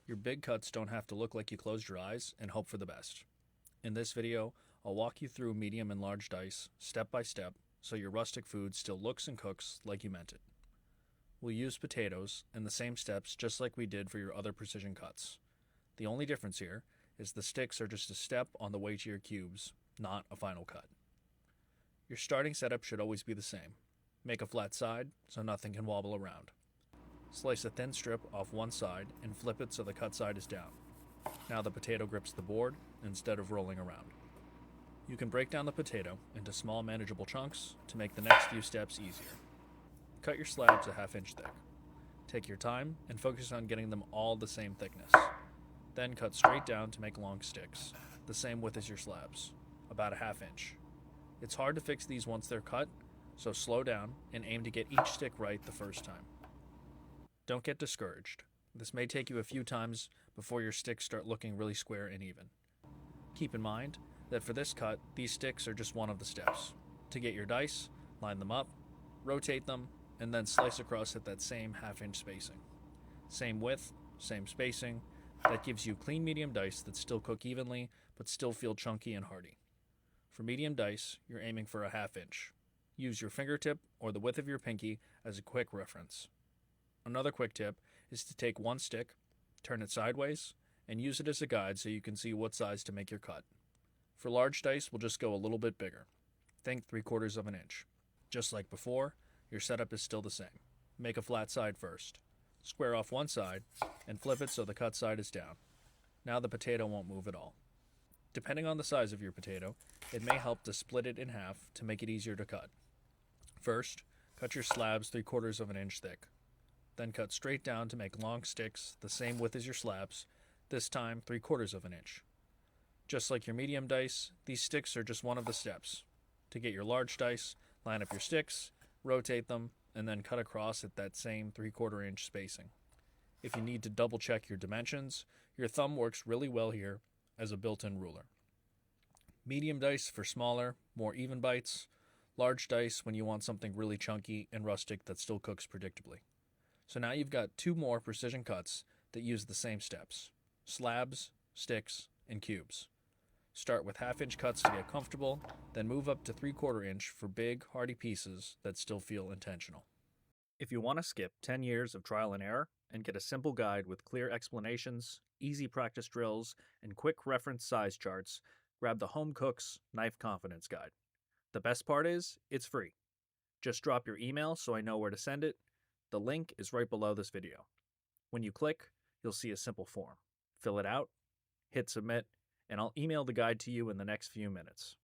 Your big cuts don't have to look like you closed your eyes and hope for the best. In this video, I'll walk you through medium and large dice, step by step, so your rustic food still looks and cooks like you meant it. We'll use potatoes in the same steps just like we did for your other precision cuts. The only difference here is the sticks are just a step on the way to your cubes, not a final cut. Your starting setup should always be the same. Make a flat side so nothing can wobble around. Slice a thin strip off one side and flip it so the cut side is down. Now the potato grips the board instead of rolling around. You can break down the potato into small manageable chunks to make the next few steps easier. Cut your slabs a ½ inch thick. Take your time and focus on getting them all the same thickness. Then cut straight down to make long sticks, the same width as your slabs, about a ½ inch. It's hard to fix these once they're cut, so slow down and aim to get each stick right the first time. Don't get discouraged. This may take you a few times before your sticks start looking really square and even. Keep in mind that for this cut, these sticks are just one of the steps. To get your dice, line them up, rotate them, and then slice across at that same ½ inch spacing. Same width, same spacing. That gives you clean medium dice that still cook evenly but still feel chunky and hearty. For medium dice, you're aiming for a ½ inch. Use your fingertip or the width of your pinky as a quick reference. Another quick tip is to take one stick, turn it sideways, and use it as a guide so you can see what size to make your cut. For large dice, we'll just go a little bit bigger. Think 3/4 of an inch. Just like before, your setup is still the same. Make a flat side first. Square off one side and flip it so the cut side is down. Now the potato won't move at all. Depending on the size of your potato, it may help to split it in half to make it easier to cut. First, cut your slabs 3/4 of an inch thick. Then cut straight down to make long sticks the same width as your slabs, this time 3/4 of an inch. Just like your medium dice, these sticks are just one of the steps. To get your large dice, line up your sticks, rotate them, and then cut across at that same 3/4 inch spacing. If you need to double check your dimensions, your thumb works really well here as a built-in ruler. Medium dice for smaller, more even bites. Large dice when you want something really chunky and rustic that still cooks predictably. So now you've got two more precision cuts that use the same steps: slabs, sticks, and cubes. Start with ½ inch cuts to get comfortable, then move up to 3/4 inch for big, hearty pieces that still feel intentional. If you want to skip 10 years of trial and error and get a simple guide with clear explanations, easy practice drills, and quick reference size charts, grab the Home Cook's Knife Confidence Guide. The best part is, it's free. Just drop your email so I know where to send it. The link is right below this video. When you click, you'll see a simple form. Fill it out, hit submit, and I'll email the guide to you in the next few minutes.